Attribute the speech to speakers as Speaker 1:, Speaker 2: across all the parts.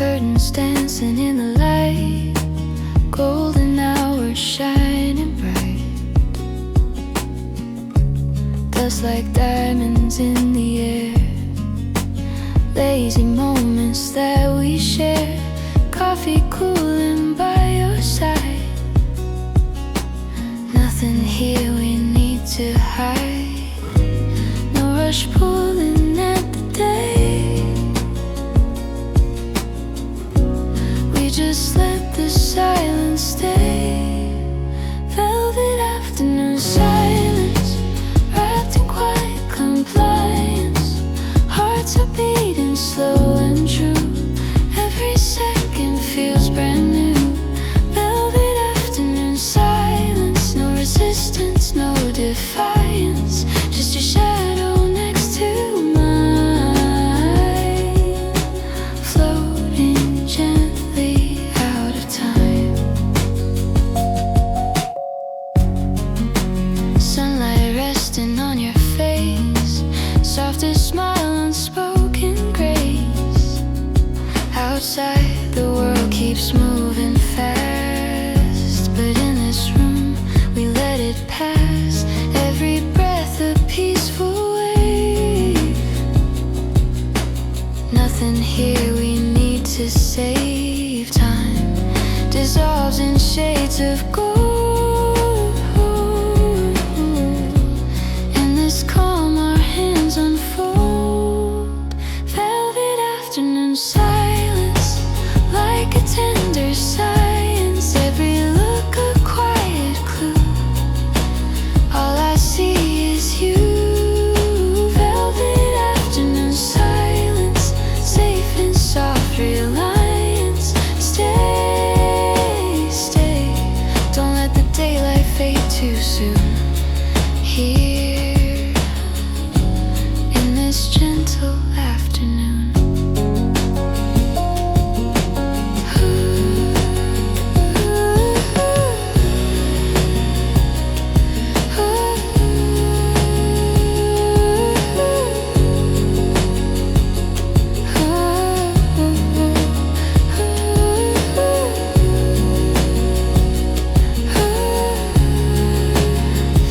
Speaker 1: curtains dancing in the light, golden hours shining bright, dust like diamonds in the air, lazy moments that we share, coffee cooling by your side. Nothing here we need to hide, no rush pulling at the day. We just let the silence stay. Velvet afternoon silence, wrapped in quiet compliance. Hearts are beating slow and true, every second feels brand new. Velvet afternoon silence, no resistance, no defiance, just your shadow next to mine, floating gently out of time. Sunlight resting on your face, softest smile, unspoken grace. Outside the world keeps moving fast, but in this room we let it pass. Every breath a peaceful wave. Nothing here we need to save. Time dissolves in shades of gold. In this calm our hands unfold. Velvet afternoon silence, like a tender science. Every look a quiet clue, all I see is you. Velvet afternoon silence, safe in soft reliance. Stay, stay, don't let the daylight fade too soon. Here, in this gentle afternoon.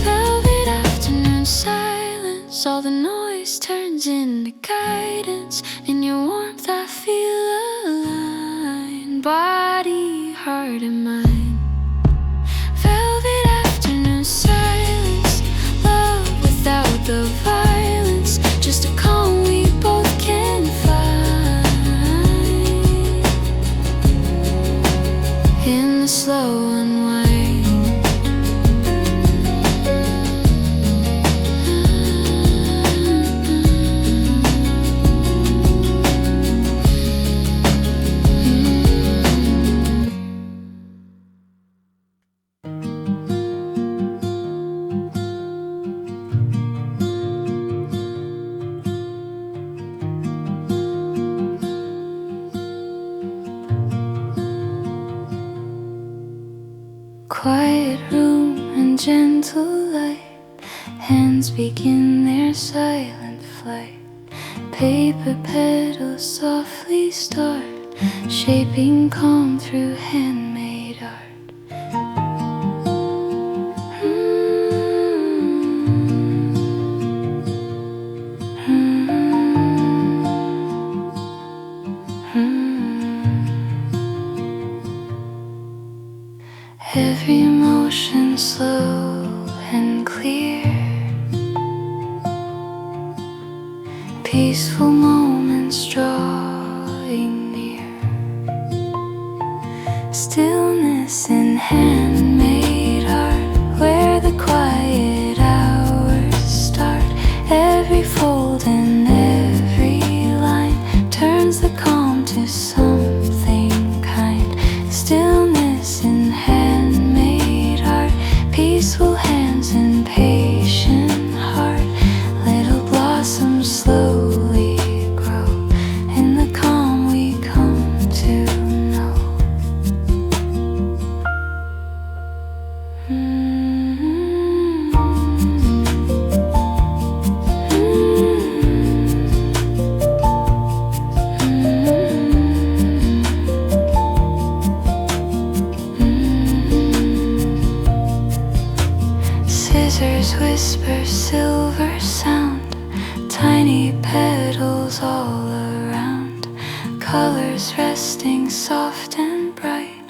Speaker 1: Velvet afternoon silence, all the noise turns into guidance. In your warmth I feel aligned, body, heart and mind. Velvet afternoon silence, love without the violence, just a calm we both can find. In the slow unwind. Quiet room and gentle light, hands begin their silent flight. Paper petals softly start, shaping calm through handmade art. Every emotion slow and clear, peaceful moments drawing near. Stillness in handmade art, where the quiet hours start. Every fold and every line turns the calm to something kind. Stillness in handmade art, peaceful hands and patient heart. Little blossoms slowly grow in the calm we come to know. Colors resting soft and bright,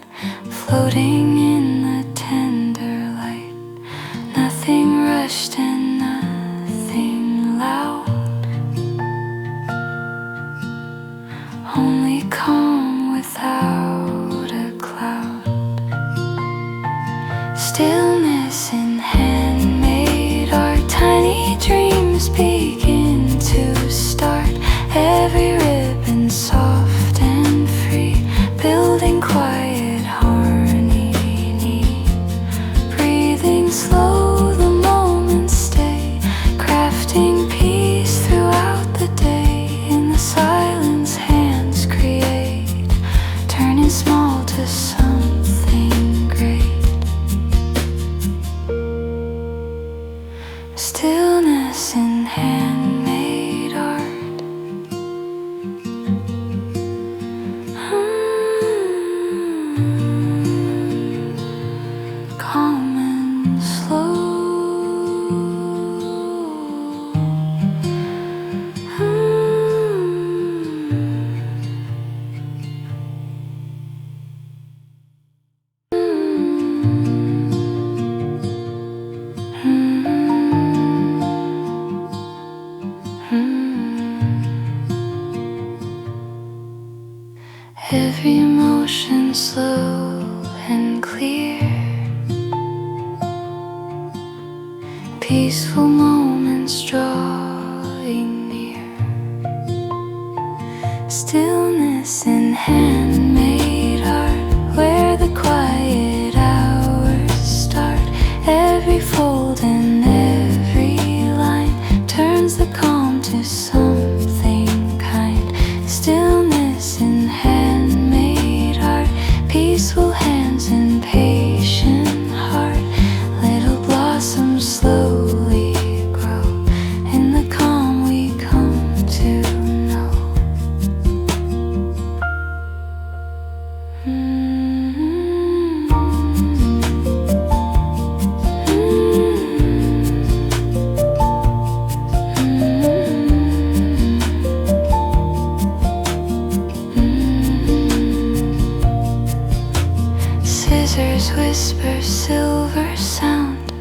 Speaker 1: floating in the tender light. Nothing rushed and nothing loud, only calm without a cloud. Stillness in handmade art, tiny dreams begin to start. Every ribbon soft and free, building quiet harmony. Breathing slow, the moments stay, crafting peace throughout the day. In the silence, hands create, turning small to something great. Stillness in handmade art. Calm and slow. Every emotion slow and clear, peaceful moments drawing near. Stillness in handmade art, where the quiet hours start. Every fold and every line turns the calm to something kind. Stillness in handmade art, peaceful hands and patient heart. Little blossoms slowly grow in the calm we come to know. Scissors whisper silver sound,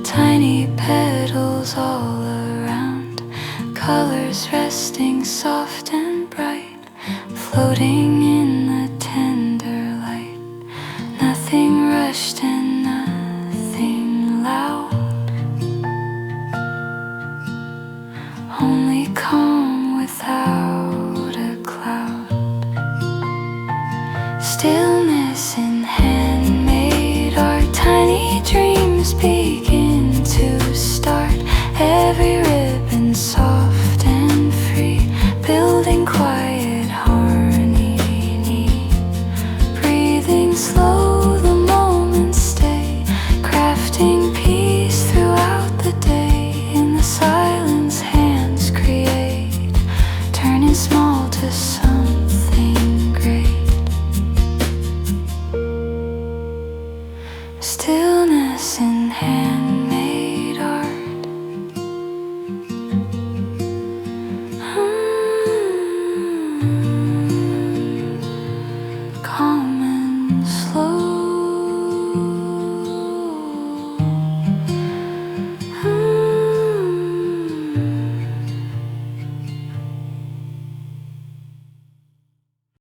Speaker 1: tiny petals all around. Colors resting soft and bright, floating in the tender light. Nothing rushed and nothing loud, only calm without a cloud. Stillness in